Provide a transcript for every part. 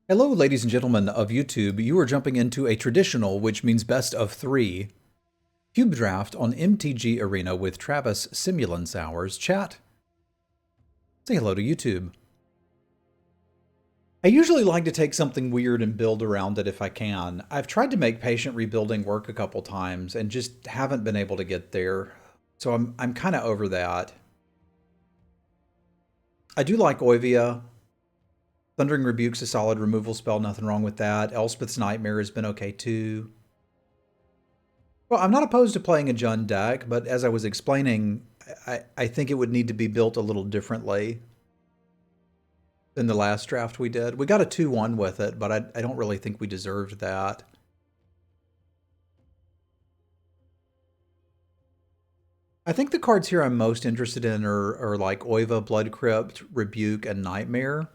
Hello, ladies and gentlemen of YouTube. You are jumping into a traditional, which means best of three, cube draft on MTG Arena with Travis Semulin Sours. Chat, say hello to YouTube. I usually like to take something weird and build around it if I can. I've tried to make patient rebuilding work a couple times and just haven't been able to get there. So I'm kind of over that. I do like Oivia. Thundering Rebuke's a solid removal spell, nothing wrong with that. Elspeth's Nightmare has been okay too. Well, I'm not opposed to playing a Jund deck, but as I was explaining, I think it would need to be built a little differently than the last draft we did. We got a 2-1 with it, but I don't really think we deserved that. I think the cards here I'm most interested in are like Oiva, Blood Crypt, Rebuke, and Nightmare.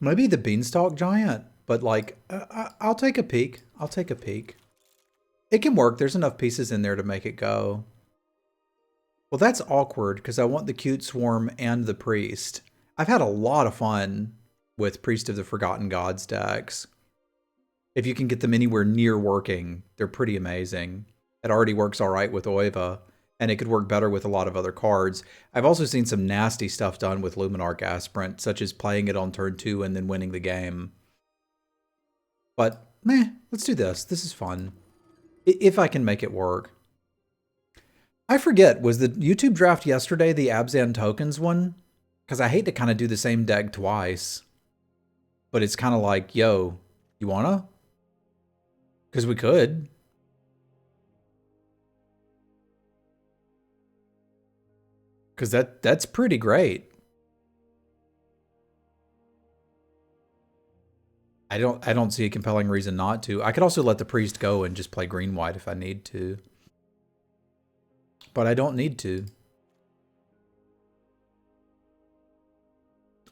Maybe the Beanstalk Giant, but like, I'll take a peek. I'll take a peek. It can work. There's enough pieces in there to make it go. Well, that's awkward because I want the Cute Swarm and the Priest. I've had a lot of fun with Priest of the Forgotten Gods decks. If you can get them anywhere near working, they're pretty amazing. It already works all right with Oiva, and it could work better with a lot of other cards. I've also seen some nasty stuff done with Luminarch Aspirant, such as playing it on turn 2 and then winning the game. But, meh, let's do this. This is fun. If I can make it work. I forget, was the YouTube draft yesterday the Abzan Tokens one? Because I hate to kind of do the same deck twice. But it's kind of like, yo, you wanna? Because we could. Because that's pretty great. I don't see a compelling reason not to. I could also let the Priest go and just play green-white if I need to. But I don't need to.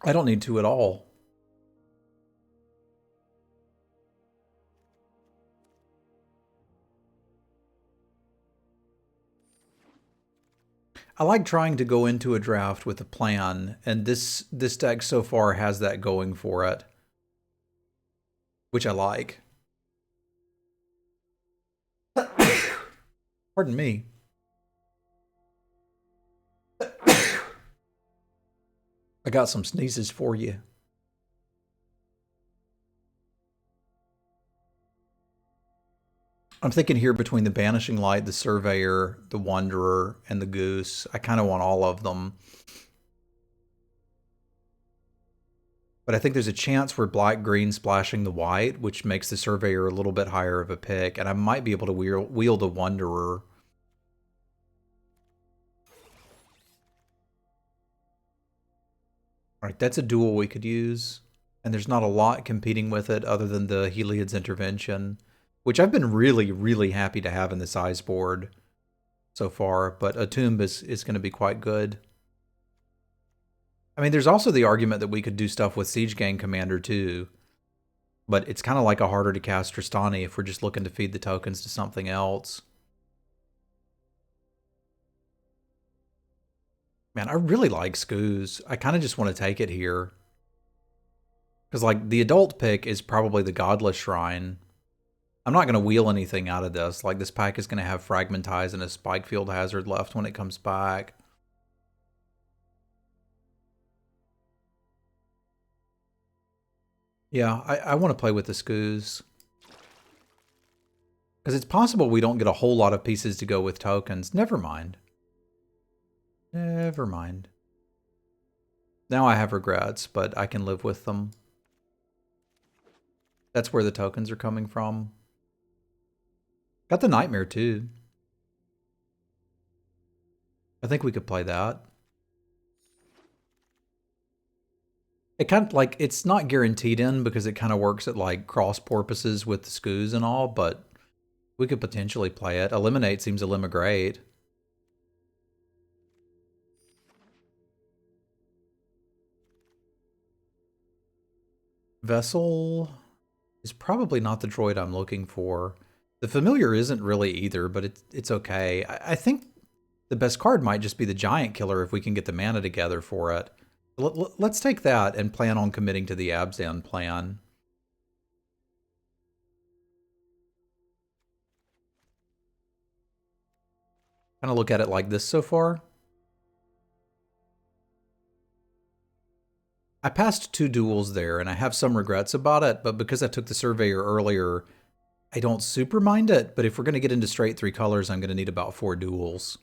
I don't need to at all. I like trying to go into a draft with a plan, and this deck so far has that going for it, which I like. Pardon me. I got some sneezes for you. I'm thinking here between the Banishing Light, the Surveyor, the Wanderer, and the Goose. I kind of want all of them. But I think there's a chance we're black-green splashing the white, which makes the Surveyor a little bit higher of a pick, and I might be able to wheel the Wanderer. All right, that's a duel we could use, and there's not a lot competing with it other than the Heliod's Intervention, which I've been really, really happy to have in the size board so far, but a Tomb is going to be quite good. I mean, there's also the argument that we could do stuff with Siege Gang Commander too, but it's kind of like a harder to cast Tristani if we're just looking to feed the tokens to something else. Man, I really like Skoos. I kind of just want to take it here. Because, like, the adult pick is probably the Godless Shrine. I'm not going to wheel anything out of this. Like, this pack is going to have Fragmentize and a Spikefield Hazard left when it comes back. Yeah, I want to play with the Skoos. Because it's possible we don't get a whole lot of pieces to go with tokens. Never mind. Never mind. Now I have regrets, but I can live with them. That's where the tokens are coming from. Got the Nightmare too. I think we could play that. It kind of like, it's not guaranteed in because it kind of works at like cross porpoises with the Skoos and all, but we could potentially play it. Eliminate seems great. Vessel is probably not the droid I'm looking for. The Familiar isn't really either, but it's okay. I think the best card might just be the Giant Killer if we can get the mana together for it. Let's take that and plan on committing to the Abzan plan. Kind of look at it like this so far. I passed 2 duels there, and I have some regrets about it, but because I took the Surveyor earlier, I don't super mind it, but if we're going to get into straight 3 colors, I'm going to need about 4 duels.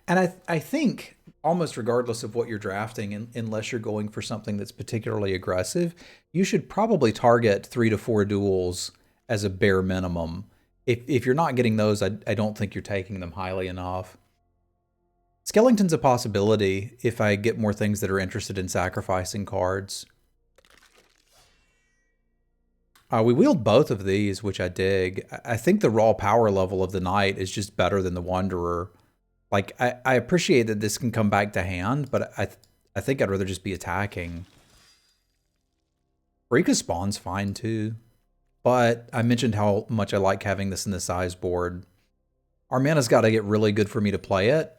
And I think, almost regardless of what you're drafting, unless you're going for something that's particularly aggressive, you should probably target 3 to 4 duels as a bare minimum. If you're not getting those, I don't think you're taking them highly enough. Skellington's a possibility if I get more things that are interested in sacrificing cards. We wield both of these, which I dig. I think the raw power level of the Knight is just better than the Wanderer. Like, I appreciate that this can come back to hand, but I think I'd rather just be attacking. Rika Spawn's fine too, but I mentioned how much I like having this in the size board. Our mana's got to get really good for me to play it,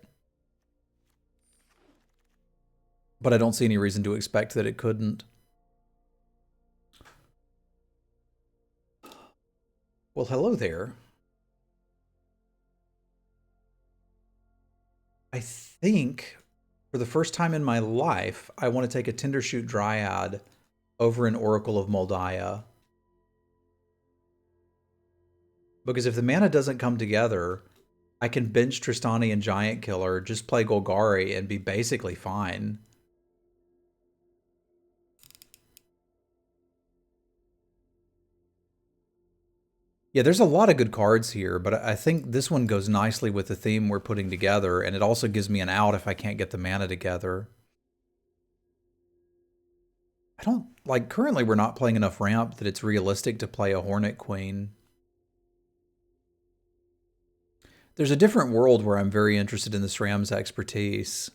but I don't see any reason to expect that it couldn't. Well, hello there. I think for the first time in my life, I want to take a Tendershoot Dryad over an Oracle of Moldiah. Because if the mana doesn't come together, I can bench Tristani and Giant Killer, just play Golgari, and be basically fine. Yeah, there's a lot of good cards here, but I think this one goes nicely with the theme we're putting together, and it also gives me an out if I can't get the mana together. I don't, like, currently we're not playing enough ramp that it's realistic to play a Hornet Queen. There's a different world where I'm very interested in this Ram's expertise.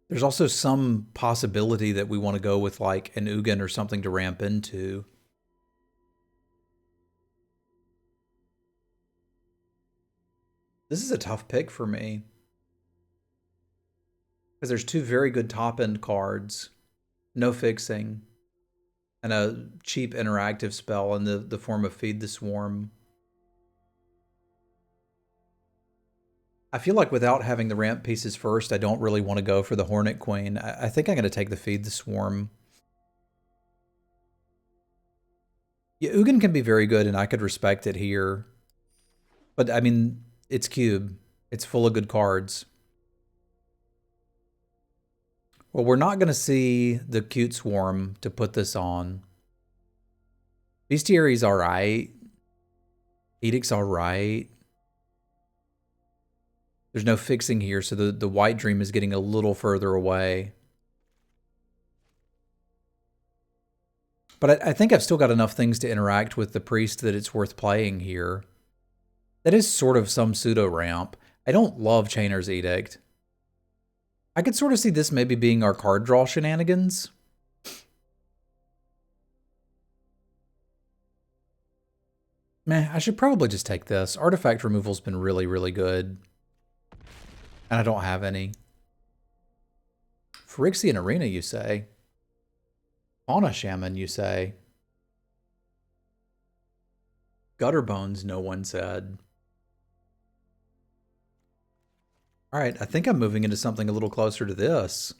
There's also some possibility that we want to go with like an Ugin or something to ramp into. This is a tough pick for me. Because there's 2 very good top-end cards, no fixing, and a cheap interactive spell in the form of Feed the Swarm. I feel like without having the ramp pieces first, I don't really want to go for the Hornet Queen. I think I'm going to take the Feed the Swarm. Yeah, Ugin can be very good, and I could respect it here. But, I mean, it's Cube. It's full of good cards. Well, we're not going to see the Cute Swarm to put this on. Bestiary's alright. Edict's alright. There's no fixing here, so the White Dream is getting a little further away. But I think I've still got enough things to interact with the Priest that it's worth playing here. That is sort of some pseudo-ramp. I don't love Chainer's Edict. I could sort of see this maybe being our card draw shenanigans. Meh, I should probably just take this. Artifact removal's been really, really good. And I don't have any. Phyrexian Arena, you say? Fauna Shaman, you say? Gutter Bones, no one said. Alright, I think I'm moving into something a little closer to this.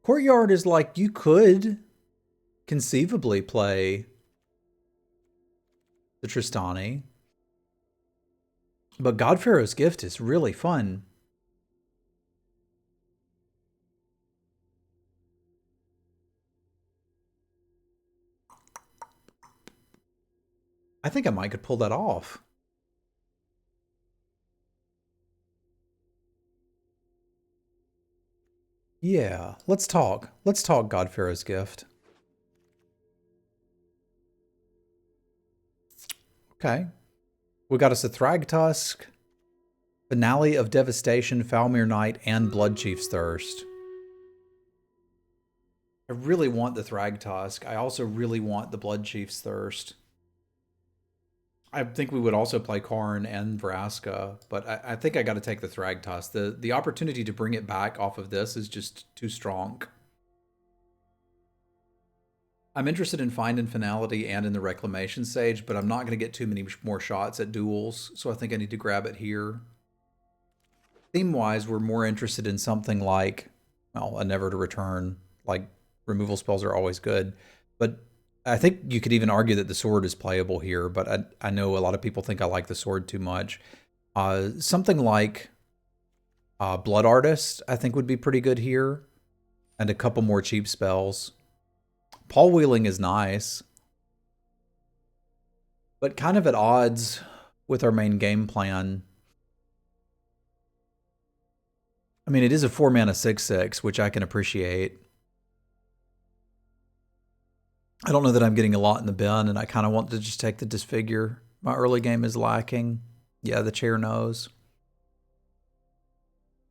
Courtyard is like, you could conceivably play the Tristani. But Godpharaoh's Gift is really fun. I think I might could pull that off. Yeah, let's talk. Let's talk Godpharaoh's Gift. Okay. We got us a Thragtusk, Finale of Devastation, Falmir Knight, and Bloodchief's Thirst. I really want the Thragtusk. I also really want the Bloodchief's Thirst. I think we would also play Karn and Vraska, but I think I got to take the Thragtusk. The opportunity to bring it back off of this is just too strong. I'm interested in Find and Finality and in the Reclamation Sage, but I'm not going to get too many more shots at duels, so I think I need to grab it here. Theme-wise, we're more interested in something like, well, a Never to Return. Like, removal spells are always good, but I think you could even argue that the sword is playable here, but I know a lot of people think I like the sword too much. Something like Blood Artist, I think would be pretty good here, and a couple more cheap spells. Paul Wheeling is nice, but kind of at odds with our main game plan. I mean, it is a 4-mana 6/6, which I can appreciate. I don't know that I'm getting a lot in the bin, and I kind of want to just take the Disfigure. My early game is lacking. Yeah, the chair knows.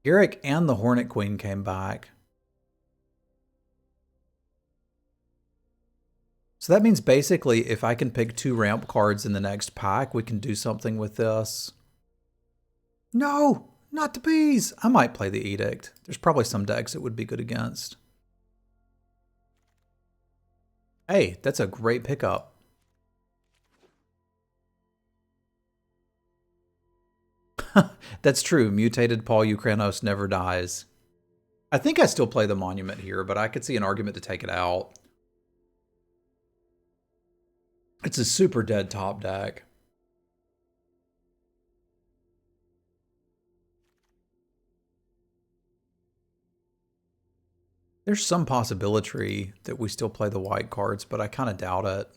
Garrick and the Hornet Queen came back. So that means basically if I can pick 2 ramp cards in the next pack, we can do something with this. No, not the bees. I might play the Edict. There's probably some decks it would be good against. Hey, that's a great pickup. That's true. Mutated Paul Ukrainos never dies. I think I still play the Monument here, but I could see an argument to take it out. It's a super dead top deck. There's some possibility that we still play the white cards, but I kind of doubt it.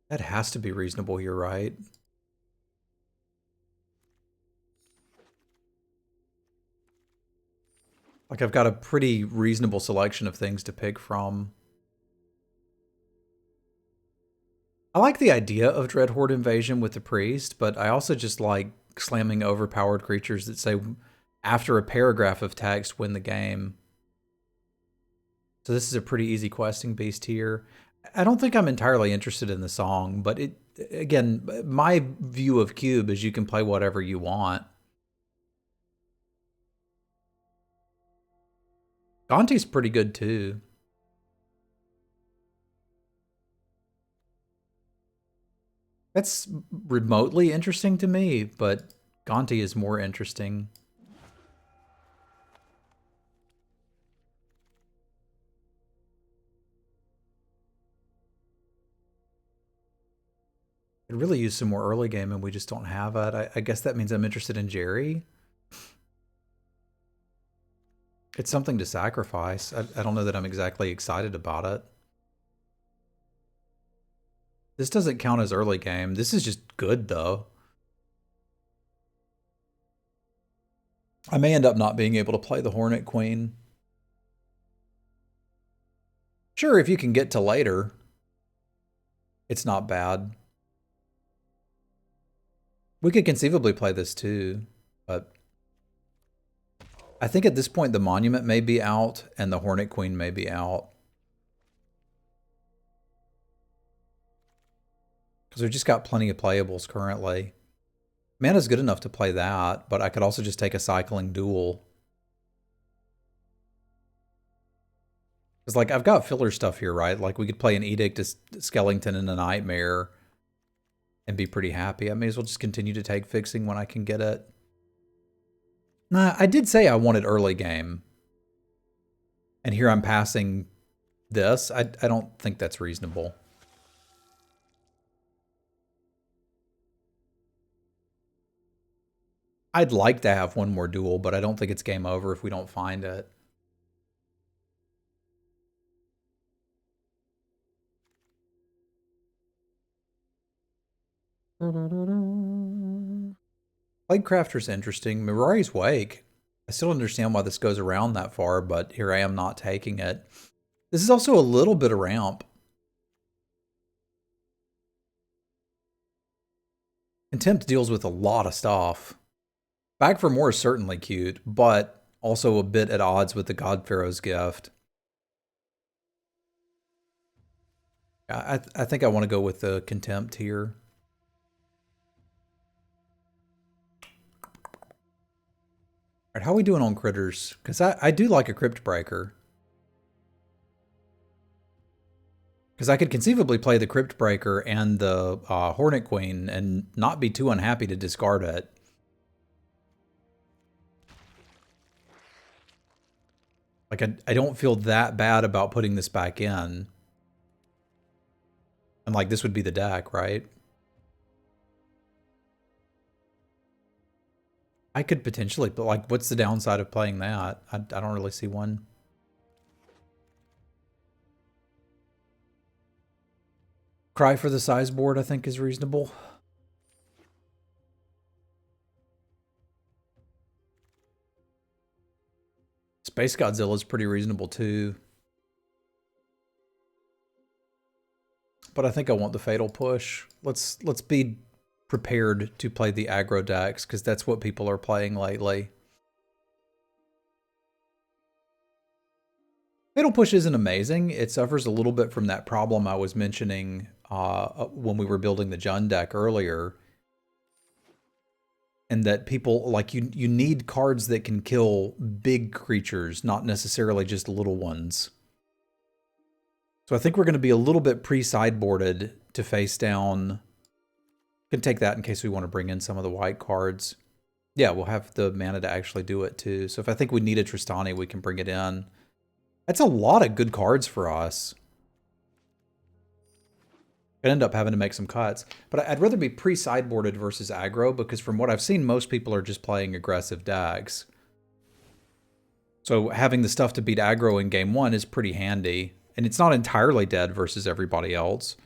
That has to be reasonable here, right? Like, I've got a pretty reasonable selection of things to pick from. I like the idea of Dreadhorde Invasion with the Priest, but I also just like slamming overpowered creatures that say, after a paragraph of text, win the game. So this is a pretty easy questing beast here. I don't think I'm entirely interested in the song, but it, again, my view of Cube is you can play whatever you want. Gonti's pretty good too. That's remotely interesting to me, but Gonti is more interesting. Could really use some more early game, and we just don't have it. I guess that means I'm interested in Jerry. It's something to sacrifice. I don't know that I'm exactly excited about it. This doesn't count as early game. This is just good, though. I may end up not being able to play the Hornet Queen. Sure, if you can get to later, it's not bad. We could conceivably play this too, but I think at this point the Monument may be out and the Hornet Queen may be out. Because we've just got plenty of playables currently. Mana's good enough to play that, but I could also just take a cycling duel. Because, like, I've got filler stuff here, right? Like, we could play an Edict, a Skellington, and a Nightmare and be pretty happy. I may as well just continue to take fixing when I can get it. Nah, I did say I wanted early game. And here I'm passing this. I don't think that's reasonable. I'd like to have one more duel, but I don't think it's game over if we don't find it. Plaguecrafter's interesting. Mirari's Wake. I still understand why this goes around that far, but here I am not taking it. This is also a little bit of ramp. Contempt deals with a lot of stuff. Back for More is certainly cute, but also a bit at odds with the God Pharaoh's Gift. I think I want to go with the Contempt here. All right, how are we doing on critters? Because I do like a Crypt Breaker. Because I could conceivably play the Crypt Breaker and the Hornet Queen and not be too unhappy to discard it. Like, I don't feel that bad about putting this back in. And, like, this would be the deck, right? I could potentially, but, like, what's the downside of playing that? I don't really see one. Cry for the size board, I think, is reasonable. Space Godzilla is pretty reasonable, too. But I think I want the Fatal Push. Let's be prepared to play the aggro decks, because that's what people are playing lately. Fatal Push isn't amazing. It suffers a little bit from that problem I was mentioning when we were building the Jund deck earlier. And that people, like, you need cards that can kill big creatures, not necessarily just little ones. So I think we're going to be a little bit pre-sideboarded to face down. Can take that in case we want to bring in some of the white cards. Yeah, we'll have the mana to actually do it too. So if I think we need a Tristani, we can bring it in. That's a lot of good cards for us. Could end up having to make some cuts. But I'd rather be pre-sideboarded versus aggro, because from what I've seen, most people are just playing aggressive decks. So having the stuff to beat aggro in game one is pretty handy. And it's not entirely dead versus everybody else.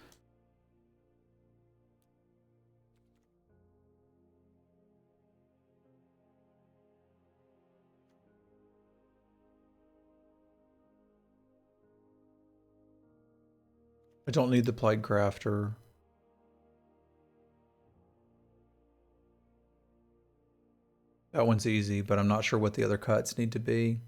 I don't need the Plague Crafter. That one's easy, but I'm not sure what the other cuts need to be.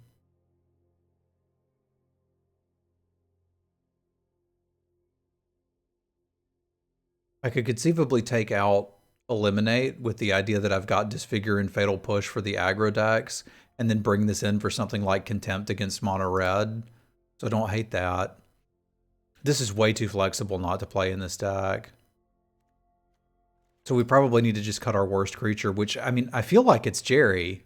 I could conceivably take out Eliminate with the idea that I've got Disfigure and Fatal Push for the aggro decks, and then bring this in for something like Contempt against mono red. So I don't hate that. This is way too flexible not to play in this deck. So we probably need to just cut our worst creature, which, I mean, I feel like it's Jerry.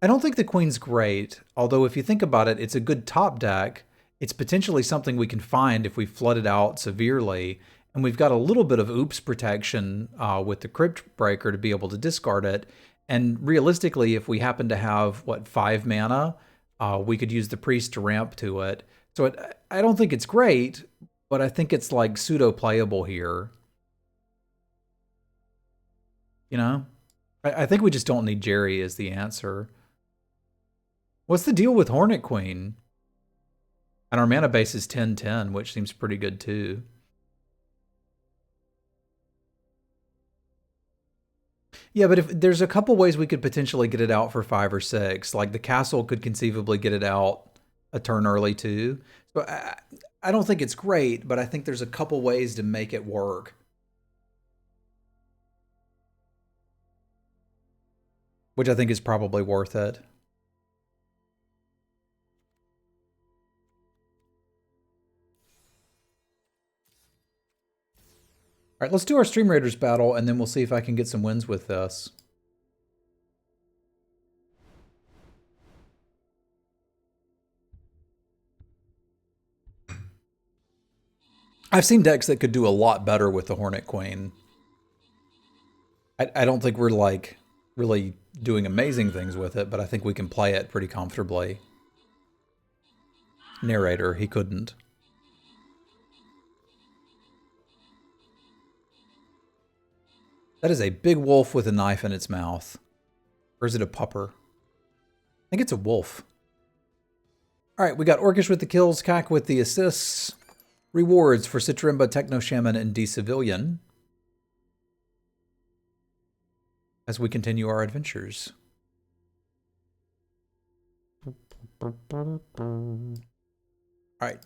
I don't think the Queen's great, although if you think about it, it's a good top deck. It's potentially something we can find if we flood it out severely, and we've got a little bit of oops protection with the Crypt Breaker to be able to discard it. And realistically, if we happen to have, what, 5 mana, we could use the Priest to ramp to it. So I don't think it's great, but I think it's like pseudo-playable here. You know? I think we just don't need Jerry as the answer. What's the deal with Hornet Queen? And our mana base is 10/10, which seems pretty good too. Yeah, but if there's a couple ways we could potentially get it out for 5 or 6. Like the castle could conceivably get it out a turn early too. So I don't think it's great, but I think there's a couple ways to make it work. Which I think is probably worth it. All right, let's do our Stream Raiders battle, and then we'll see if I can get some wins with this. I've seen decks that could do a lot better with the Hornet Queen. I don't think we're, like, really doing amazing things with it, but I think we can play it pretty comfortably. Narrator, he couldn't. That is a big wolf with a knife in its mouth. Or is it a pupper? I think it's a wolf. All right, we got Orcish with the kills, Cack with the assists. Rewards for Citrimba, Techno Shaman, and D Civilian. As we continue our adventures. Alright,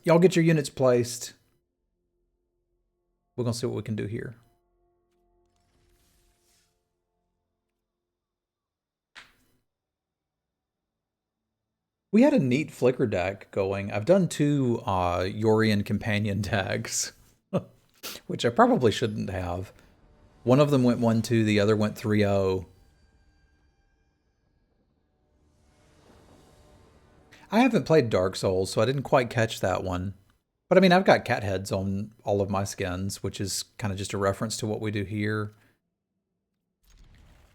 y'all get your units placed. We're gonna see what we can do here. We had a neat flicker deck going. I've done 2 Yorian companion tags, which I probably shouldn't have. One of them went 1-2, the other went 3-0. I haven't played Dark Souls, so I didn't quite catch that one. But I mean, I've got cat heads on all of my skins, which is kind of just a reference to what we do here.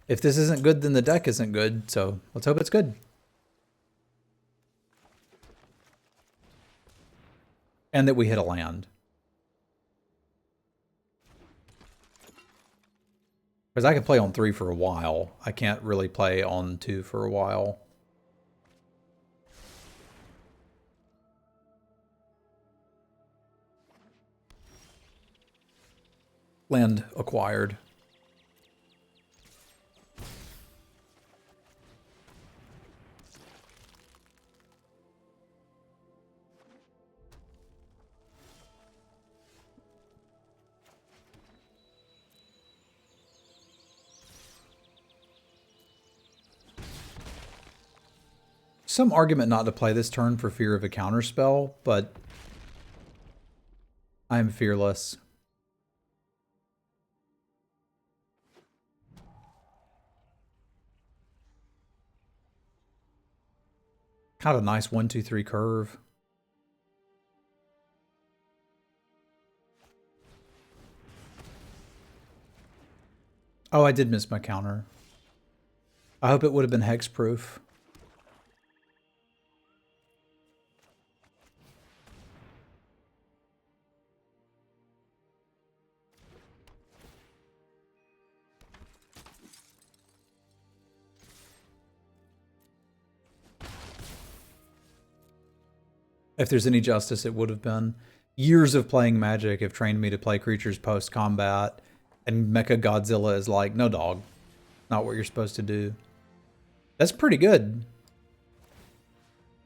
If this isn't good, then the deck isn't good, so let's hope it's good. And that we hit a land. Because I can play on 3 for a while. I can't really play on 2 for a while. Land acquired. Some argument not to play this turn for fear of a counterspell, but I'm fearless. Kind of a nice 1-2-3 curve. Oh, I did miss my counter. I hope it would have been hexproof. If there's any justice, it would have been. Years of playing Magic have trained me to play creatures post-combat, and Mecha Godzilla is like, no dog, not what you're supposed to do. That's pretty good.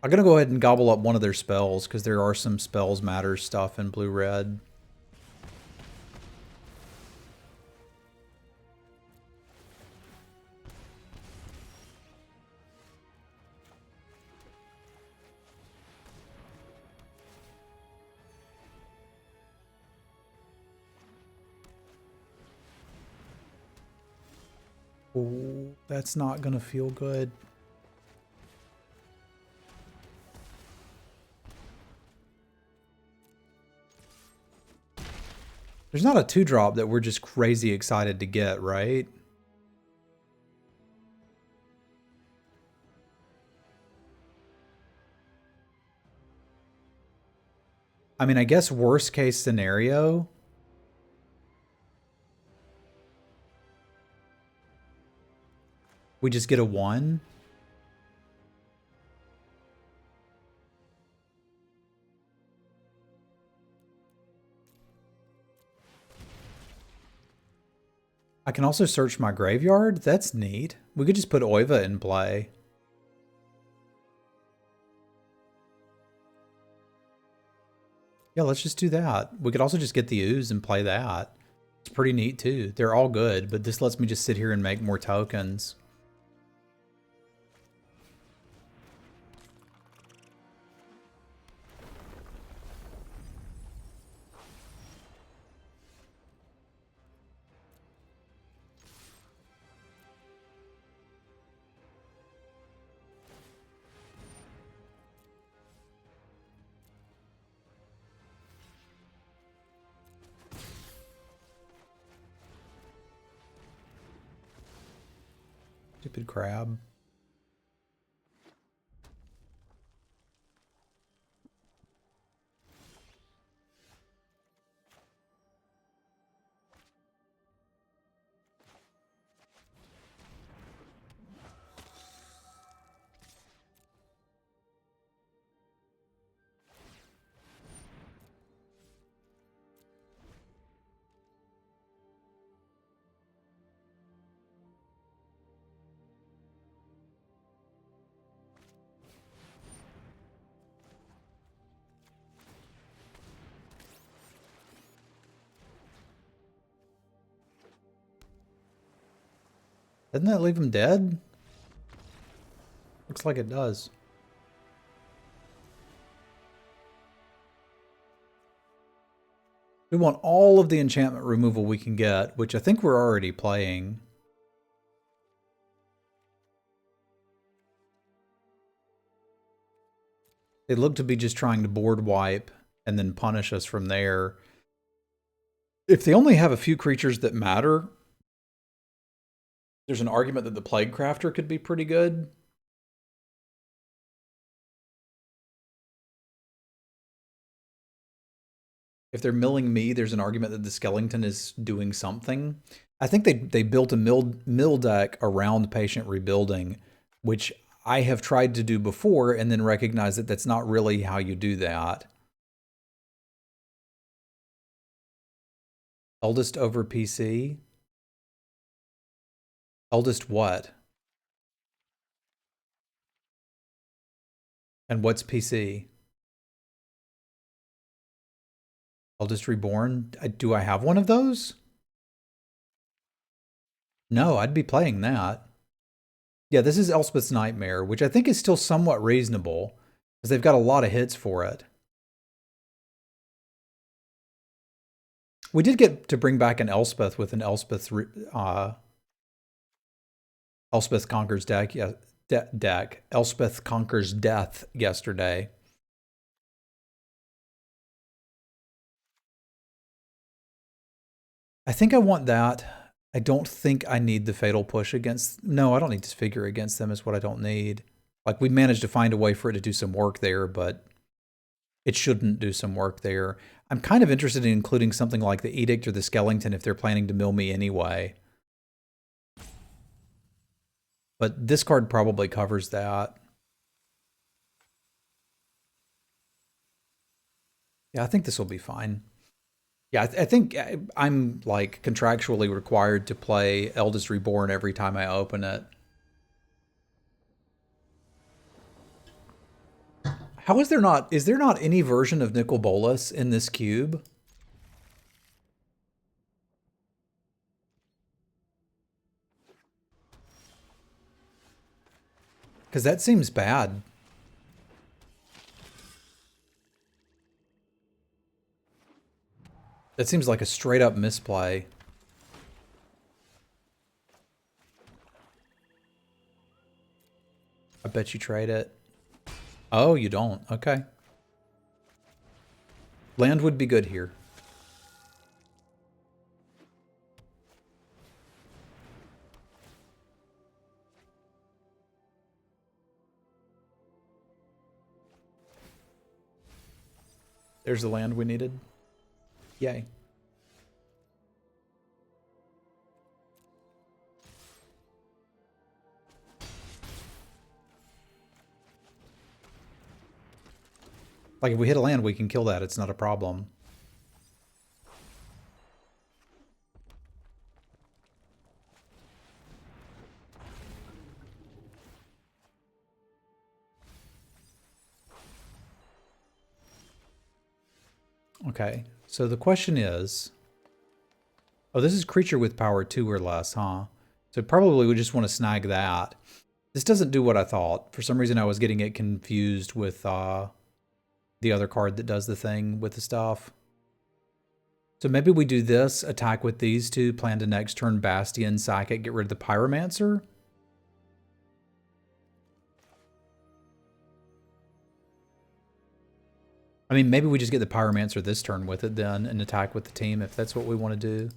I'm going to go ahead and gobble up one of their spells, because there are some spells matter stuff in blue-red. Oh, that's not going to feel good. There's not a 2-drop that we're just crazy excited to get, right? I mean, I guess worst case scenario, we just get a 1. I can also search my graveyard. That's neat. We could just put Oiva in play. Yeah, let's just do that. We could also just get the Ooze and play that. It's pretty neat too. They're all good, but this lets me just sit here and make more tokens. Stupid crab. Doesn't that leave him dead? Looks like it does. We want all of the enchantment removal we can get, which I think we're already playing. They look to be just trying to board wipe and then punish us from there. If they only have a few creatures that matter, there's an argument that the Plague Crafter could be pretty good. If they're milling me, there's an argument that the Skeleton is doing something. I think they built a mill deck around Patient Rebuilding, which I have tried to do before and then recognized that that's not really how you do that. Eldest over PC? Eldest what? And what's PC? Eldest Reborn? Do I have one of those? No, I'd be playing that. Yeah, this is Elspeth's Nightmare, which I think is still somewhat reasonable, because they've got a lot of hits for it. We did get to bring back an Elspeth with an Elspeth Conquers deck. Yeah, deck. Elspeth Conquers Death yesterday. I think I want that. I don't think I need the Fatal Push against... No, I don't need Disfigure against them is what I don't need. Like, we managed to find a way for it to do some work there, but it shouldn't do some work there. I'm kind of interested in including something like the Edict or the Skeleton if they're planning to mill me anyway. But this card probably covers that. Yeah, I think this will be fine. Yeah, I think I'm like contractually required to play Eldest Reborn every time I open it. How is there not any version of Nicol Bolas in this cube? Because that seems bad. That seems like a straight up misplay. I bet you trade it. Oh, you don't. Okay. Land would be good here. There's the land we needed. Yay. Like, if we hit a land, we can kill that. It's not a problem. Okay, so the question is... Oh, this is creature with power 2 or less, huh? So probably we just want to snag that. This doesn't do what I thought. For some reason I was getting it confused with the other card that does the thing with the stuff. So maybe we do this, attack with these two, plan to next turn Bastion, sack it, get rid of the Pyromancer. I mean, maybe we just get the Pyromancer this turn with it then and attack with the team if that's what we want to do.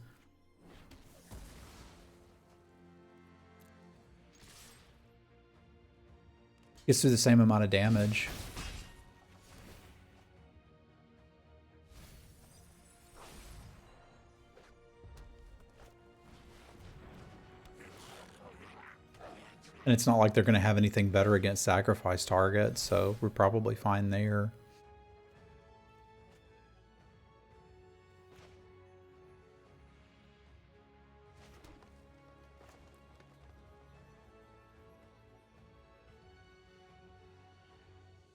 Gets through the same amount of damage. And it's not like they're going to have anything better against sacrifice targets, so we're probably fine there.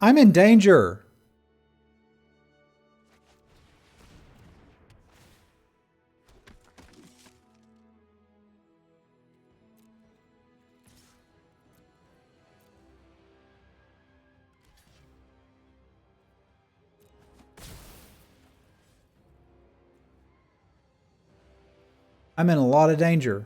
I'm in danger! I'm in a lot of danger.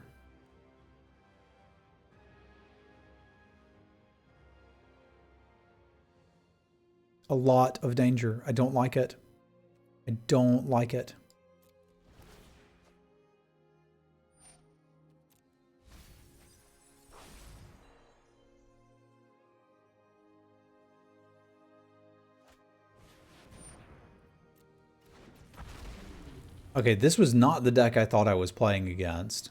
A lot of danger. I don't like it. I don't like it. Okay, this was not the deck I thought I was playing against.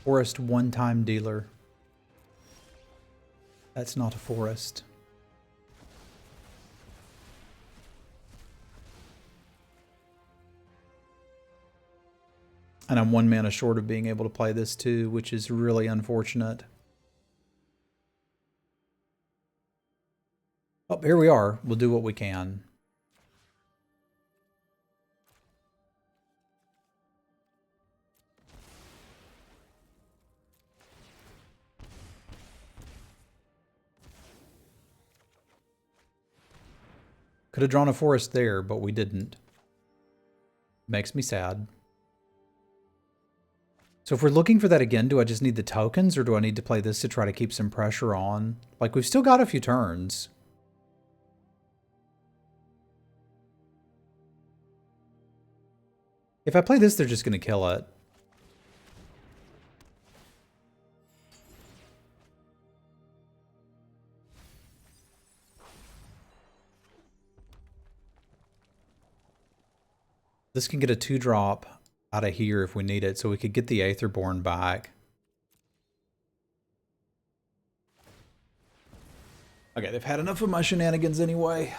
Forest one-time dealer. That's not a forest. And I'm 1 mana short of being able to play this too, which is really unfortunate. Oh, here we are. We'll do what we can. Could have drawn a forest there, but we didn't. Makes me sad. So if we're looking for that again, do I just need the tokens, or do I need to play this to try to keep some pressure on? Like, we've still got a few turns. If I play this, they're just going to kill it. This can get a 2-drop out of here if we need it, so we could get the Aetherborn back. Okay, they've had enough of my shenanigans anyway.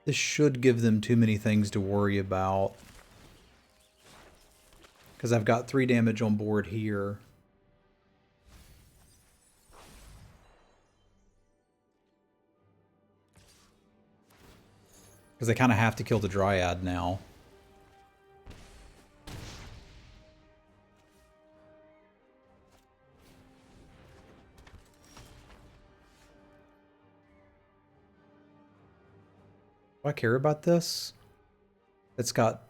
This should give them too many things to worry about. Because I've got 3 damage on board here. Because they kind of have to kill the Dryad now. Do I care about this? It's got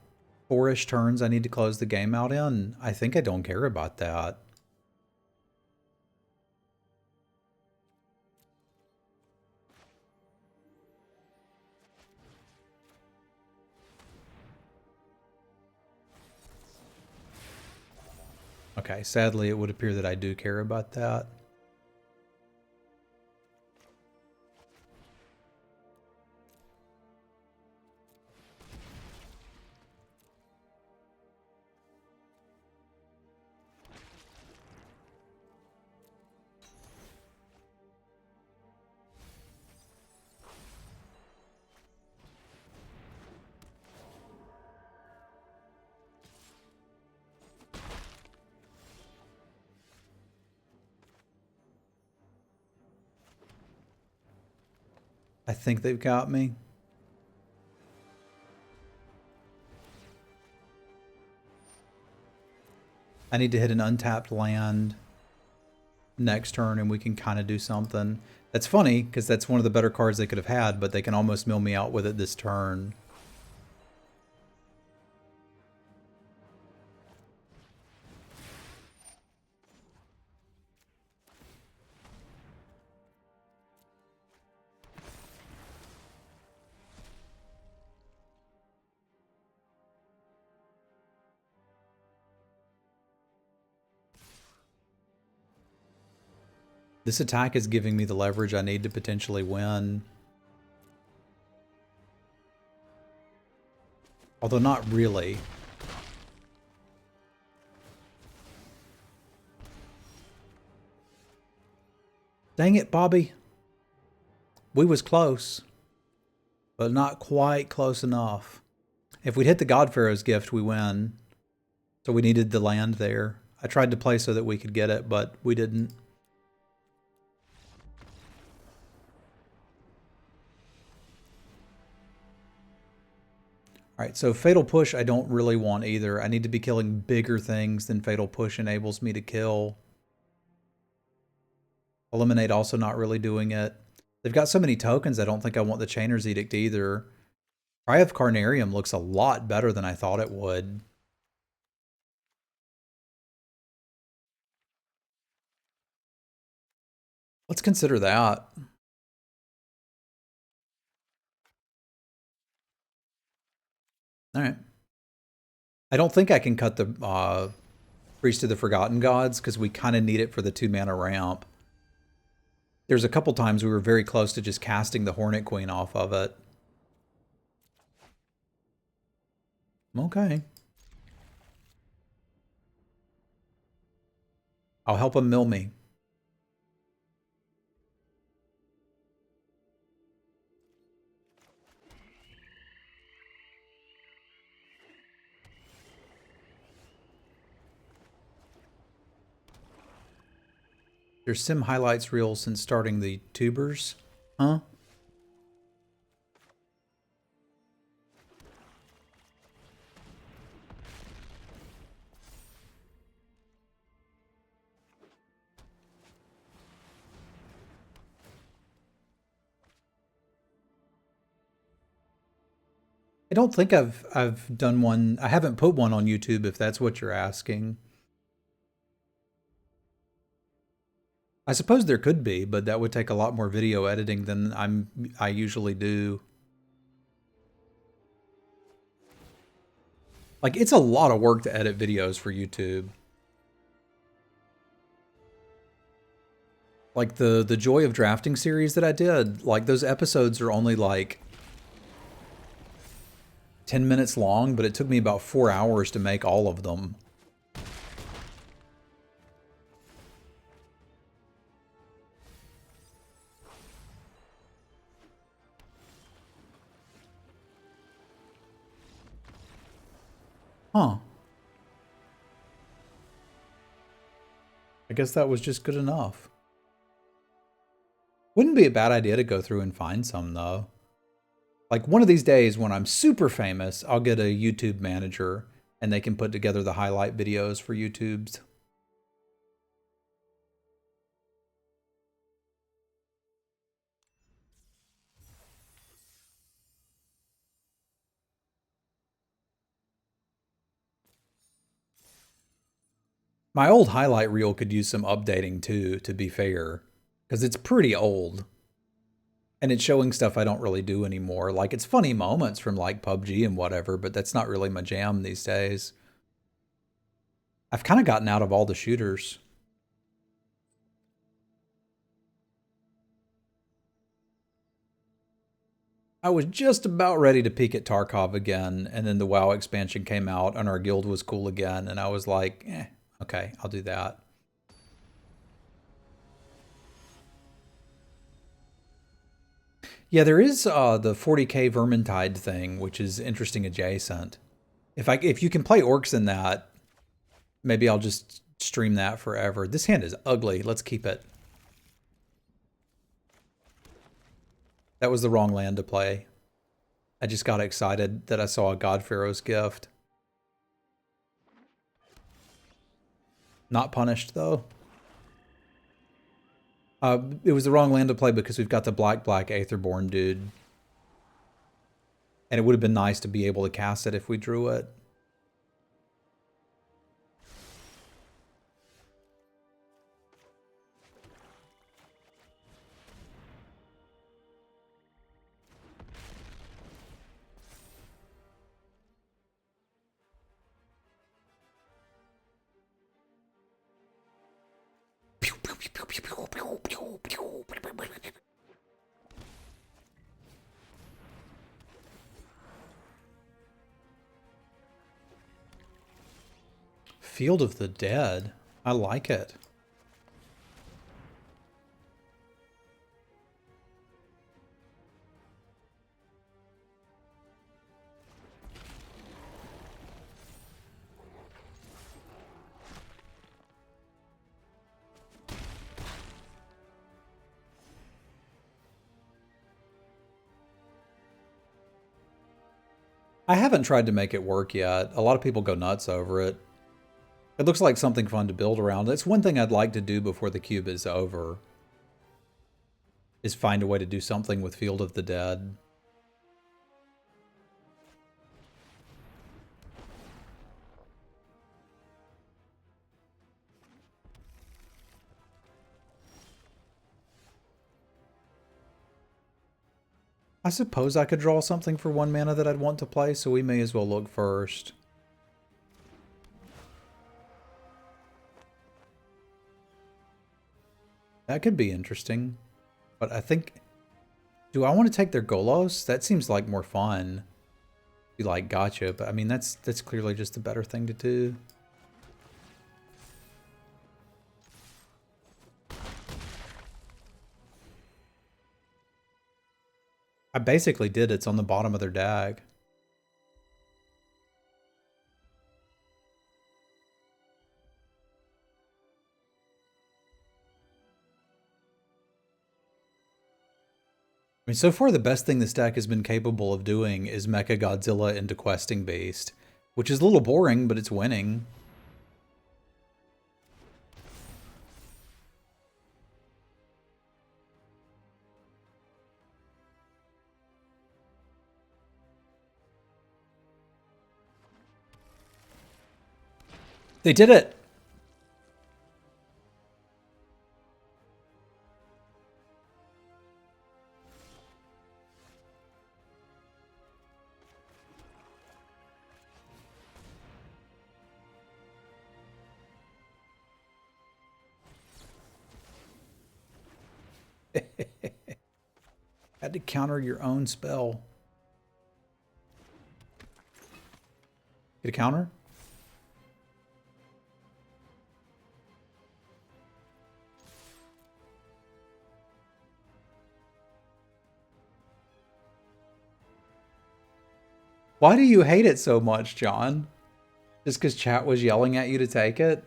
4-ish turns I need to close the game out in. I think I don't care about that. Okay, sadly it would appear that I do care about that. I think they've got me. I need to hit an untapped land next turn and we can kind of do something. That's funny, because that's one of the better cards they could have had, but they can almost mill me out with it this turn. This attack is giving me the leverage I need to potentially win. Although not really. Dang it, Bobby. We was close, but not quite close enough. If we'd hit the God Pharaoh's gift, we win. So we needed the land there. I tried to play so that we could get it, but we didn't. All right, so Fatal Push I don't really want either. I need to be killing bigger things than Fatal Push enables me to kill. Eliminate also not really doing it. They've got so many tokens, I don't think I want the Chainer's Edict either. Cry of Carnarium looks a lot better than I thought it would. Let's consider that. All right. I don't think I can cut the Priest of the Forgotten Gods because we kind of need it for the 2-mana ramp. There's a couple times we were very close to just casting the Hornet Queen off of it. Okay. I'll help him mill me. There's sim highlights reel since starting the tubers. Huh? I don't think I've done one. I haven't put one on YouTube if that's what you're asking. I suppose there could be, but that would take a lot more video editing than I usually do. Like, it's a lot of work to edit videos for YouTube. Like the Joy of Drafting series that I did, like those episodes are only like 10 minutes long, but it took me about 4 hours to make all of them. Huh. I guess that was just good enough. Wouldn't be a bad idea to go through and find some, though. Like, one of these days when I'm super famous, I'll get a YouTube manager and they can put together the highlight videos for YouTube's. My old highlight reel could use some updating too, to be fair, because it's pretty old. And it's showing stuff I don't really do anymore. Like, it's funny moments from like PUBG and whatever, but that's not really my jam these days. I've kind of gotten out of all the shooters. I was just about ready to peek at Tarkov again, and then the WoW expansion came out and our guild was cool again, and I was like, okay, I'll do that. Yeah, there is the 40k Vermintide thing, which is interesting adjacent. If you can play orcs in that, maybe I'll just stream that forever. This hand is ugly. Let's keep it. That was the wrong land to play. I just got excited that I saw a God Pharaoh's gift. Not punished, though. It was the wrong land to play because we've got the black Aetherborn dude. And it would have been nice to be able to cast it if we drew it. Pew, Field of the Dead. I like it. I haven't tried to make it work yet. A lot of people go nuts over it. It looks like something fun to build around. It's one thing I'd like to do before the cube is over, is find a way to do something with Field of the Dead. I suppose I could draw something for 1 mana that I'd want to play, so we may as well look first. That could be interesting. But I think... Do I want to take their Golos? That seems like more fun. Be like, gotcha. But I mean, that's clearly just a better thing to do. I basically did. It's on the bottom of their deck. I mean, so far the best thing this deck has been capable of doing is Mecha Godzilla into Questing Beast, which is a little boring, but it's winning. They did it! Had to counter your own spell. Get a counter? Why do you hate it so much, John? Just because chat was yelling at you to take it?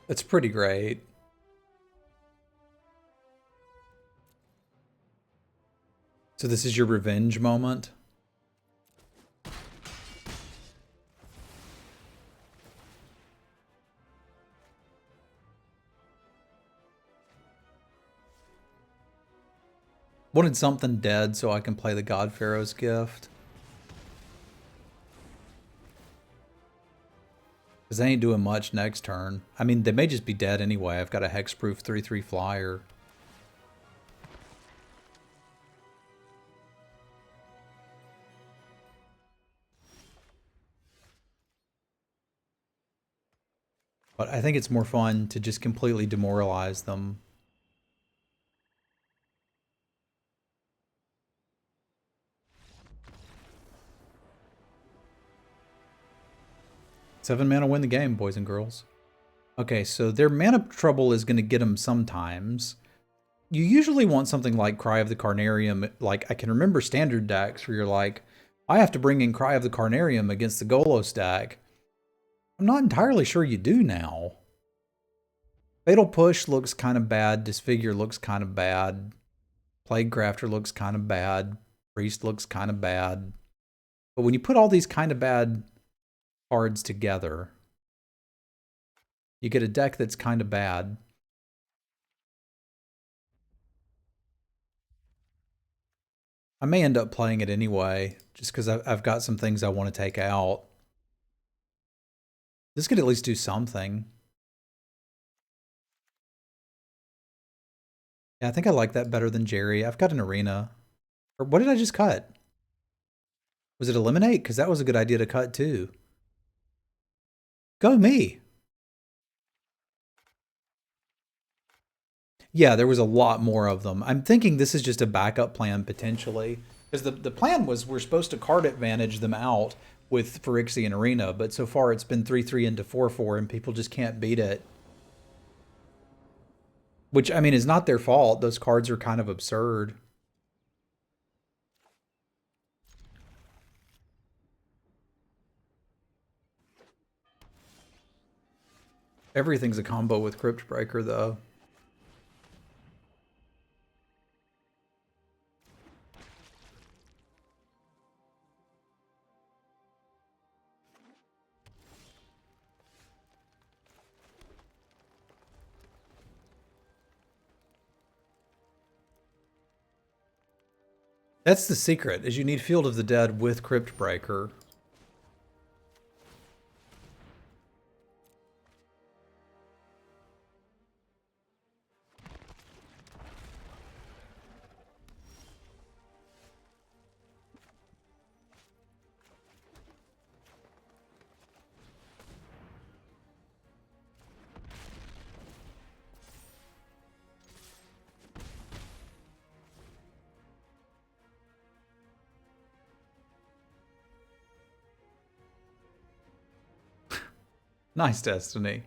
That's pretty great. So this is your revenge moment? Wanted something dead so I can play the God Pharaoh's Gift. Because they ain't doing much next turn. I mean, they may just be dead anyway. I've got a hexproof 3/3 flyer. But I think it's more fun to just completely demoralize them. Seven mana win the game, boys and girls. Okay, so their mana trouble is going to get them sometimes. You usually want something like Cry of the Carnarium. Like, I can remember standard decks where you're like, I have to bring in Cry of the Carnarium against the Golos deck. I'm not entirely sure you do now. Fatal Push looks kind of bad. Disfigure looks kind of bad. Plague Grafter looks kind of bad. Priest looks kind of bad. But when you put all these kind of bad cards together, you get a deck that's kind of bad. I may end up playing it anyway, just because I've got some things I want to take out. This could at least do something. Yeah, I think I like that better than Jerry. I've got an arena. Or what did I just cut? Was it eliminate? Because that was a good idea to cut too. Go me. Yeah, there was a lot more of them. I'm thinking this is just a backup plan potentially. Because the plan was we're supposed to card advantage them out with Phyrexian Arena, but so far it's been 3-3 into 4-4 and people just can't beat it. Which, I mean, is not their fault. Those cards are kind of absurd. Everything's a combo with Crypt Breaker, though. That's the secret, is you need Field of the Dead with Crypt Breaker. Nice, Destiny.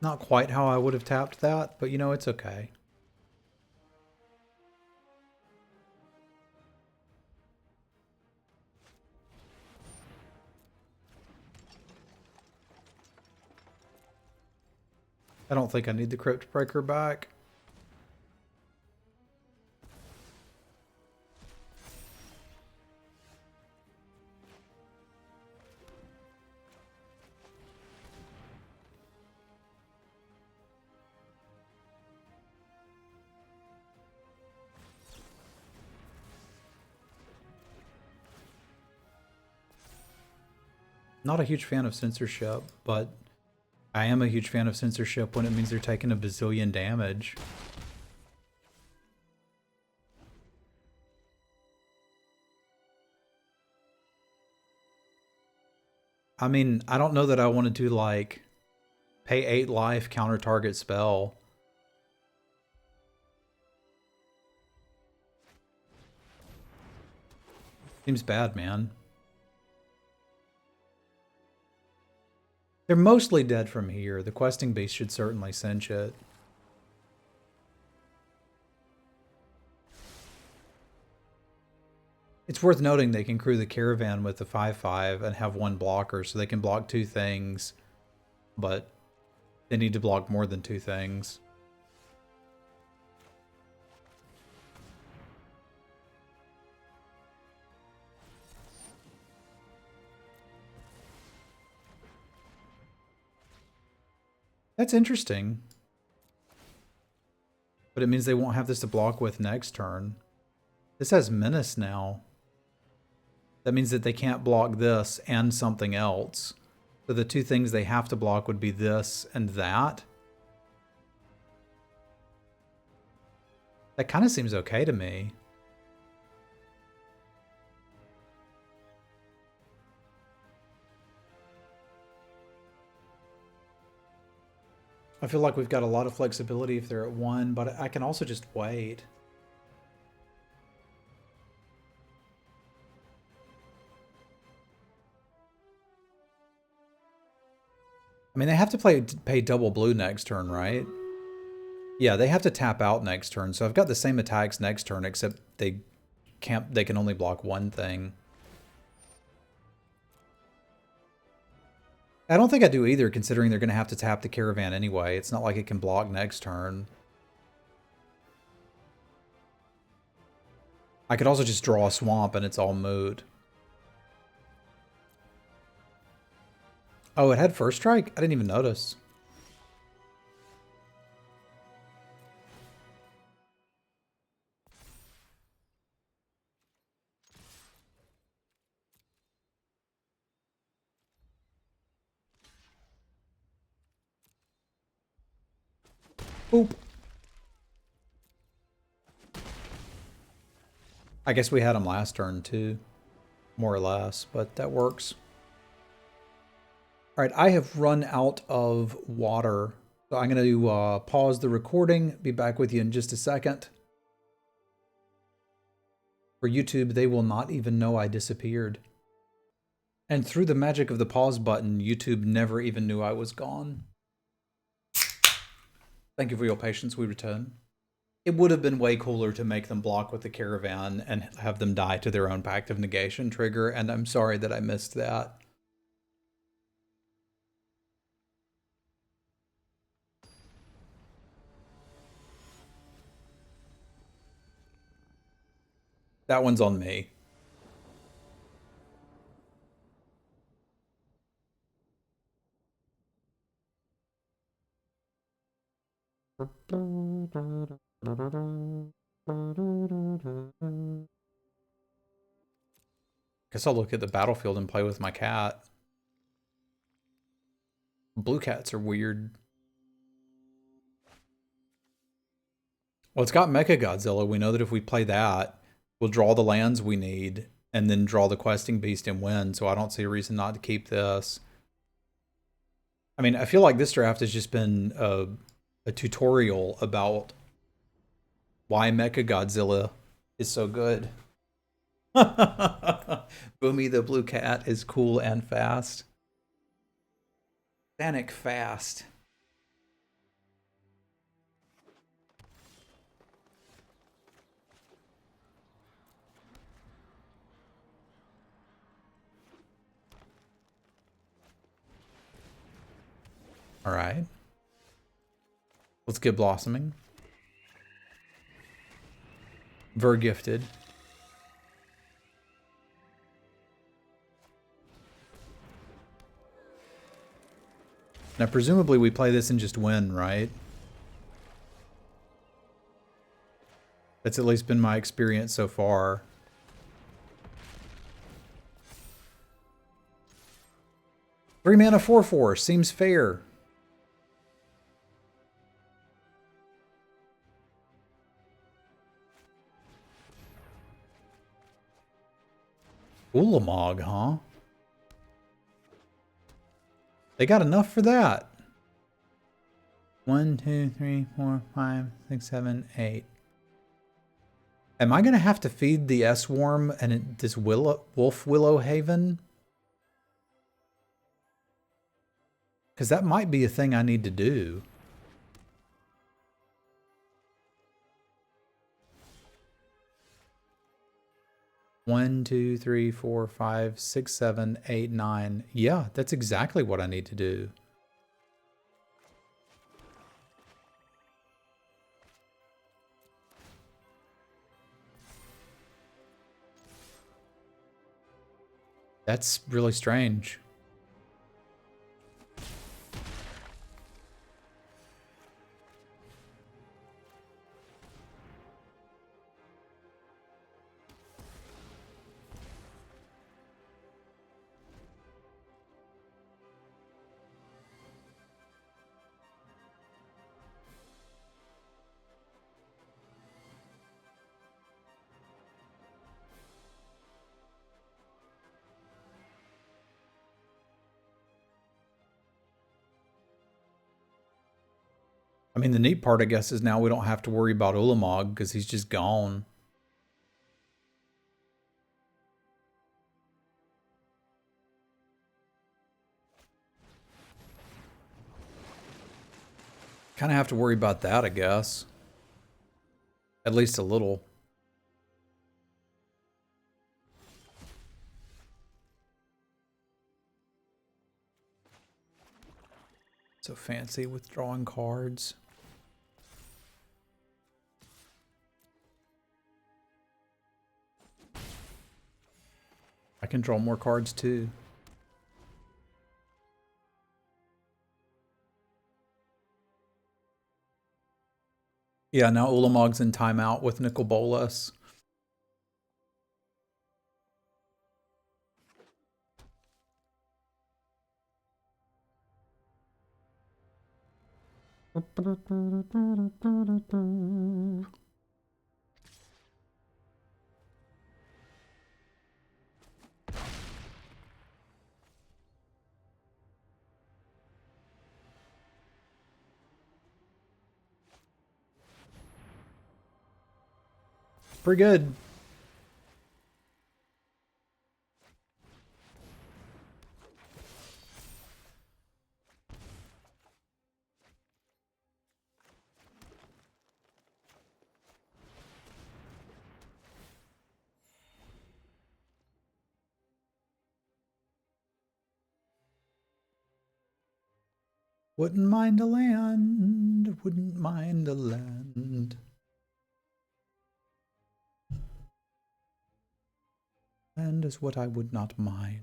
Not quite how I would have tapped that, but you know, it's okay. I don't think I need the Crypt Breaker back. Not a huge fan of censorship, but I am a huge fan of censorship when it means they're taking a bazillion damage. I mean, I don't know that I wanted to, like, pay 8 life, counter target spell. Seems bad, man. They're mostly dead from here. The questing beast should certainly cinch it. It's worth noting they can crew the caravan with the 5/5 and have one blocker, so they can block 2 things, but they need to block more than 2 things. That's interesting. But it means they won't have this to block with next turn. This has Menace now. That means that they can't block this and something else. So the 2 things they have to block would be this and that. That kind of seems okay to me. I feel like we've got a lot of flexibility if they're at 1, but I can also just wait. I mean, they have to pay double blue next turn, right? Yeah, they have to tap out next turn, so I've got the same attacks next turn, except they can only block 1 thing. I don't think I do either, considering they're going to have to tap the caravan anyway. It's not like it can block next turn. I could also just draw a swamp and it's all moot. Oh, it had first strike? I didn't even notice. Oop. I guess we had him last turn too, more or less, but that works. All right, I have run out of water. So I'm going to pause the recording, be back with you in just a second. For YouTube, they will not even know I disappeared. And through the magic of the pause button, YouTube never even knew I was gone. Thank you for your patience, we return. It would have been way cooler to make them block with the caravan and have them die to their own Pact of Negation trigger, and I'm sorry that I missed that. That one's on me. Guess I'll look at the battlefield and play with my cat. Blue cats are weird. Well, it's got Mecha Godzilla. We know that if we play that, we'll draw the lands we need and then draw the questing beast and win. So I don't see a reason not to keep this. I mean, I feel like this draft has just been a tutorial about why Mecha Godzilla is so good. Boomy the blue cat is cool and fast. Panic fast. All right. Let's get blossoming. Ver gifted. Now, presumably we play this and just win, right? That's at least been my experience so far. Three mana 4/4 seems fair. Ulamog, huh? They got enough for that. 1, 2, 3, 4, 5, 6, 7, 8. Am I going to have to feed the S-Worm and this Wolf Willow Haven? Because that might be a thing I need to do. One, two, three, four, five, six, 7, 8, 9. Yeah, that's exactly what I need to do. That's really strange. I mean, the neat part, I guess, is now we don't have to worry about Ulamog because he's just gone. Kind of have to worry about that, I guess. At least a little. So fancy with drawing cards. I can draw more cards too. Yeah, now Ulamog's in timeout with Nicol Bolas. Pretty good. Wouldn't mind a land, wouldn't mind a land. Land is what I would not mind.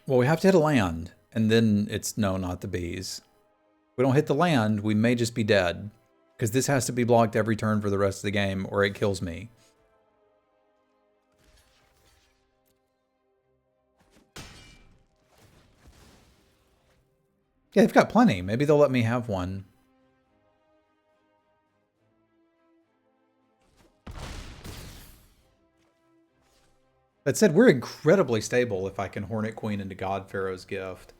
Well, we have to hit a land, and then it's no, not the bees. If we don't hit the land, we may just be dead. Because this has to be blocked every turn for the rest of the game, or it kills me. Yeah, they've got plenty. Maybe they'll let me have one. That said, we're incredibly stable if I can Hornet Queen into God Pharaoh's Gift.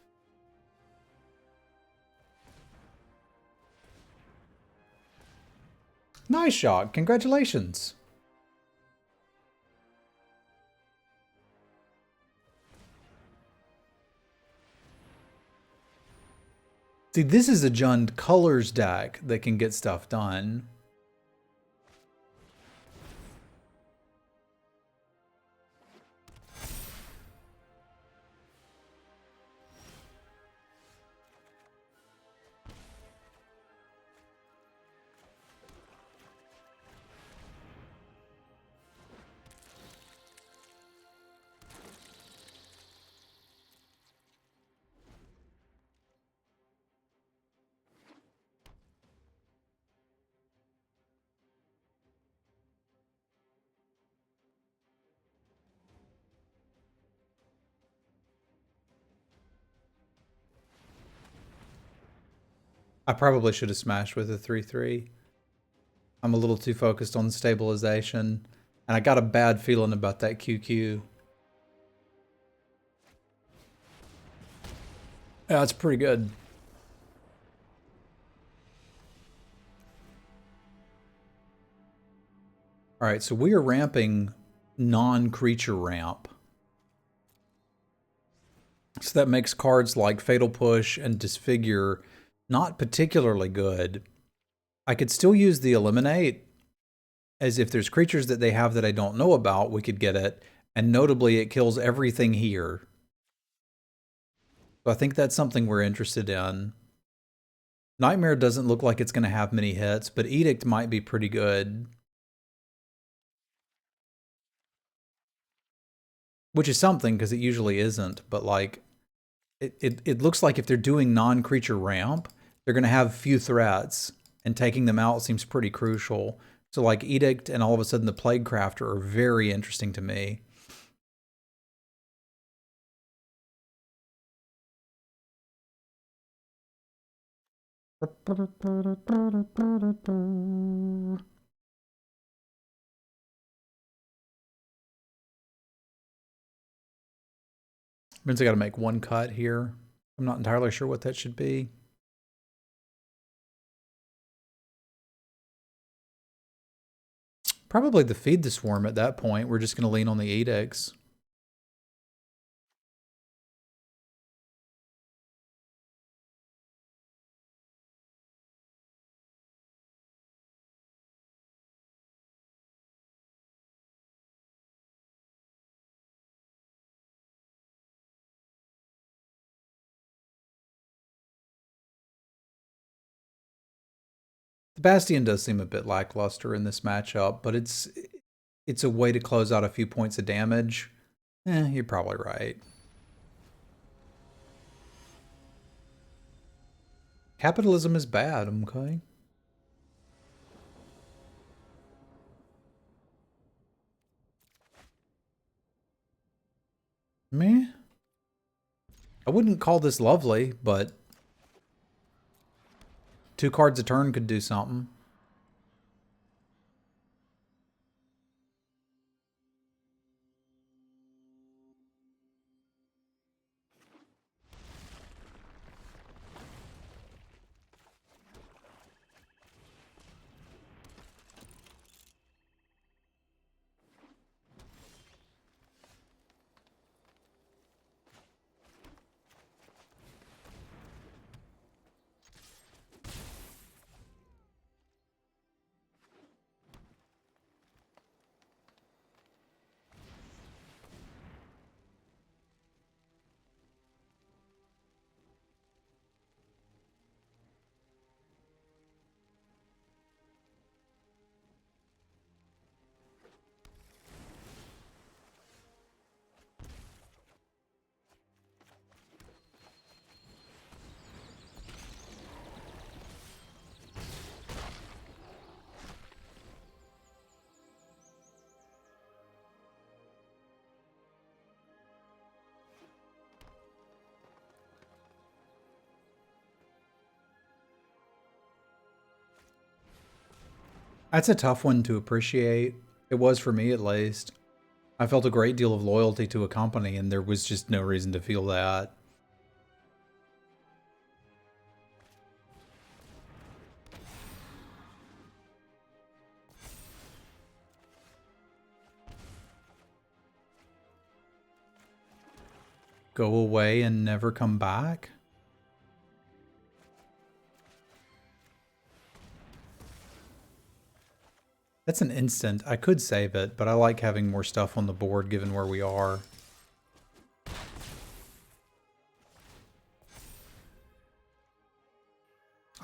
Nice shot. Congratulations. See, this is a Jund Colors deck that can get stuff done. I probably should have smashed with a 3-3. I'm a little too focused on stabilization. And I got a bad feeling about that QQ. Yeah, that's pretty good. All right, so we are ramping non-creature ramp. So that makes cards like Fatal Push and Disfigure not particularly good. I could still use the Eliminate, as if there's creatures that they have that I don't know about, we could get it. And notably, it kills everything here. So I think that's something we're interested in. Nightmare doesn't look like it's going to have many hits, but Edict might be pretty good. Which is something, because it usually isn't. But like, it looks like if they're doing non-creature ramp, they're going to have few threats. And taking them out seems pretty crucial. So like Edict and all of a sudden the Plague Crafter are very interesting to me. Means I got to make one cut here. I'm not entirely sure what that should be. Probably the Feed the Swarm at that point. We're just going to lean on the Edicts. The Bastion does seem a bit lackluster in this matchup, but it's a way to close out a few points of damage. You're probably right. Capitalism is bad, okay? Meh. I wouldn't call this lovely, but 2 cards a turn could do something. That's a tough one to appreciate. It was for me, at least. I felt a great deal of loyalty to a company, and there was just no reason to feel that. Go away and never come back? That's an instant. I could save it, but I like having more stuff on the board given where we are.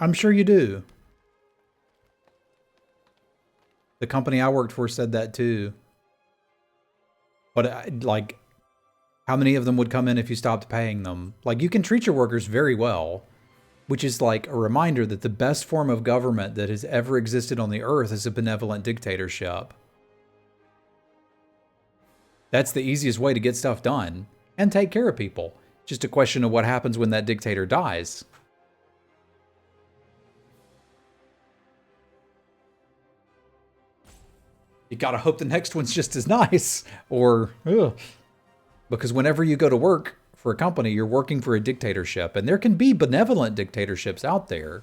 I'm sure you do. The company I worked for said that too. But like, how many of them would come in if you stopped paying them? Like, you can treat your workers very well, which is like a reminder that the best form of government that has ever existed on the earth is a benevolent dictatorship. That's the easiest way to get stuff done and take care of people. Just a question of what happens when that dictator dies. You gotta hope the next one's just as nice, or ugh. Because whenever you go to work for a company, you're working for a dictatorship, and there can be benevolent dictatorships out there.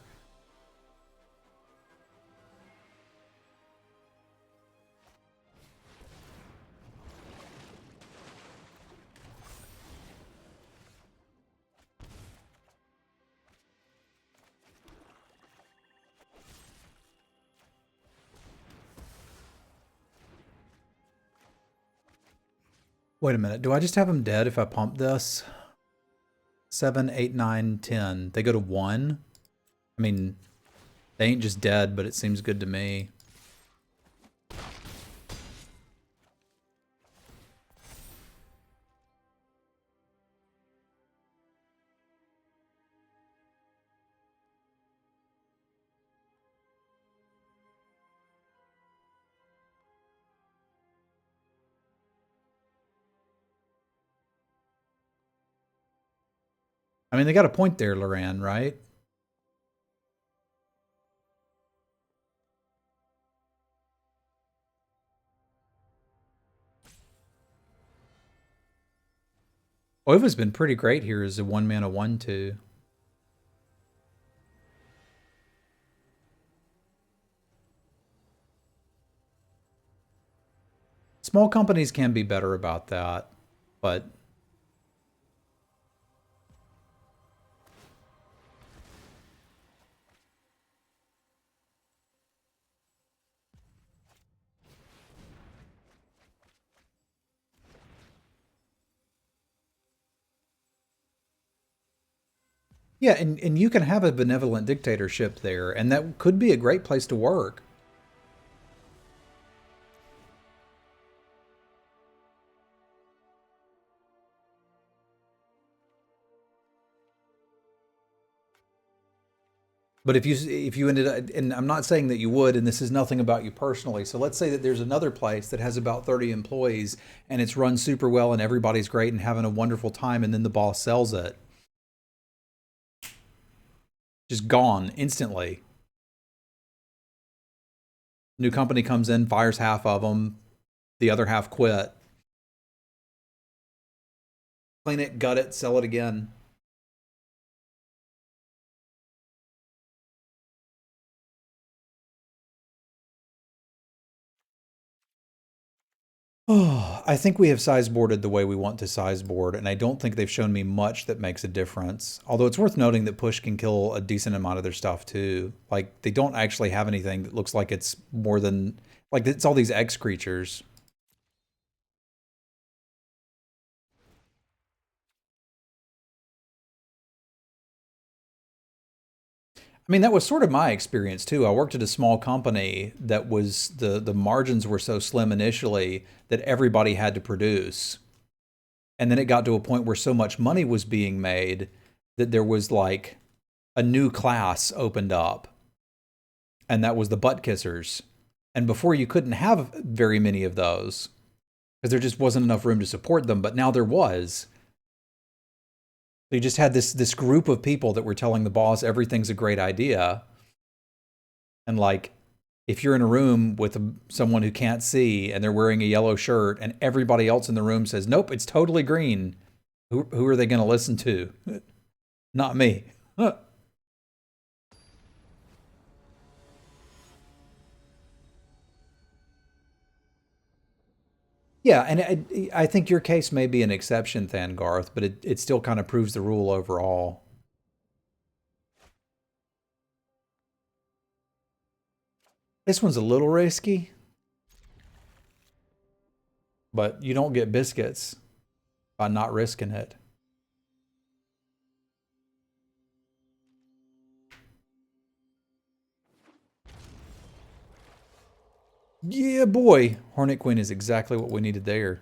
Wait a minute, do I just have them dead if I pump this? 7, 8, 9, 10. They go to 1? I mean, they ain't just dead, but it seems good to me. I mean, they got a point there, Loran, right? Ova's been pretty great here as a 1-mana 1/2. Small companies can be better about that, but yeah, and you can have a benevolent dictatorship there, and that could be a great place to work. But if you ended up, and I'm not saying that you would, and this is nothing about you personally. So let's say that there's another place that has about 30 employees and it's run super well and everybody's great and having a wonderful time, and then the boss sells it. Just gone instantly. New company comes in, fires half of them, the other half quit. Clean it, gut it, sell it again. Oh, I think we have size boarded the way we want to size board, and I don't think they've shown me much that makes a difference. Although it's worth noting that push can kill a decent amount of their stuff too. Like, they don't actually have anything that looks like it's more than, like, it's all these X creatures. I mean, that was sort of my experience too. I worked at a small company that was the margins were so slim initially that everybody had to produce. And then it got to a point where so much money was being made that there was like a new class opened up, and that was the butt kissers. And before, you couldn't have very many of those because there just wasn't enough room to support them, but now there was. So you just had this group of people that were telling the boss everything's a great idea. And like, if you're in a room with someone who can't see and they're wearing a yellow shirt and everybody else in the room says, nope, it's totally green, who are they going to listen to? Not me. Yeah, and I think your case may be an exception, Thangarth, but it still kind of proves the rule overall. This one's a little risky, but you don't get biscuits by not risking it. Yeah, boy. Hornet Queen is exactly what we needed there.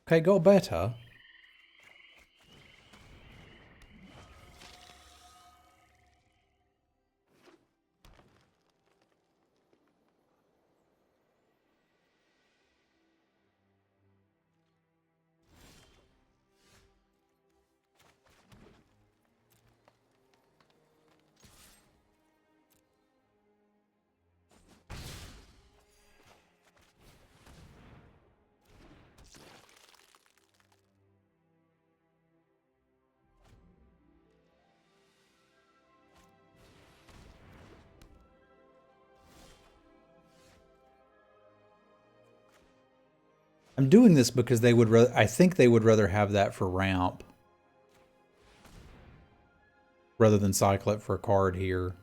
Okay, go better. I'm doing this because they would I think they would rather have that for ramp rather than cycle it for a card here.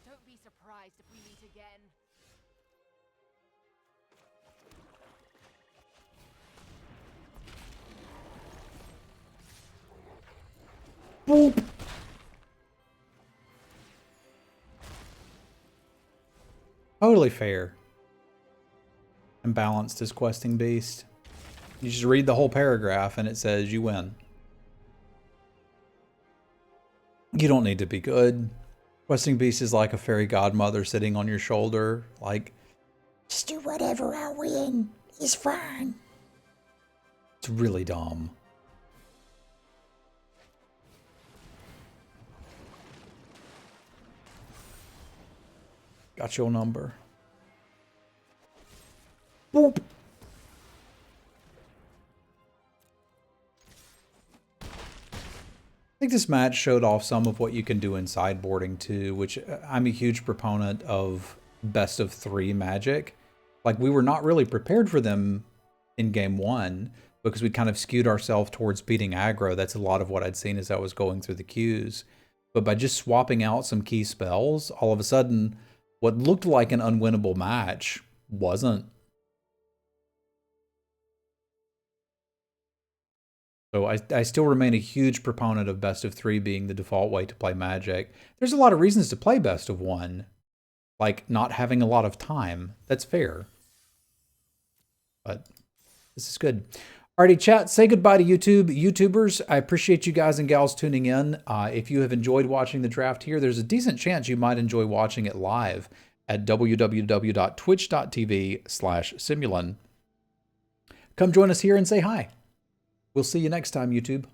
Don't be surprised if we meet again. Boop. Totally fair. And balanced as questing beast. You just read the whole paragraph and it says you win. You don't need to be good. Questing beast is like a fairy godmother sitting on your shoulder, like, just do whatever, I win. It's fine. It's really dumb. Got your number. Boop. think this match showed off some of what you can do in sideboarding too, which I'm a huge proponent of best of 3 Magic. Like, we were not really prepared for them in game 1 because we kind of skewed ourselves towards beating aggro. That's a lot of what I'd seen as I was going through the queues. But by just swapping out some key spells, all of a sudden, what looked like an unwinnable match wasn't. So I still remain a huge proponent of best of 3 being the default way to play Magic. There's a lot of reasons to play best of 1, like not having a lot of time. That's fair. But this is good. Alrighty, chat, say goodbye to YouTube. YouTubers, I appreciate you guys and gals tuning in. If you have enjoyed watching the draft here, there's a decent chance you might enjoy watching it live at www.twitch.tv/Semulin. Come join us here and say hi. We'll see you next time, YouTube.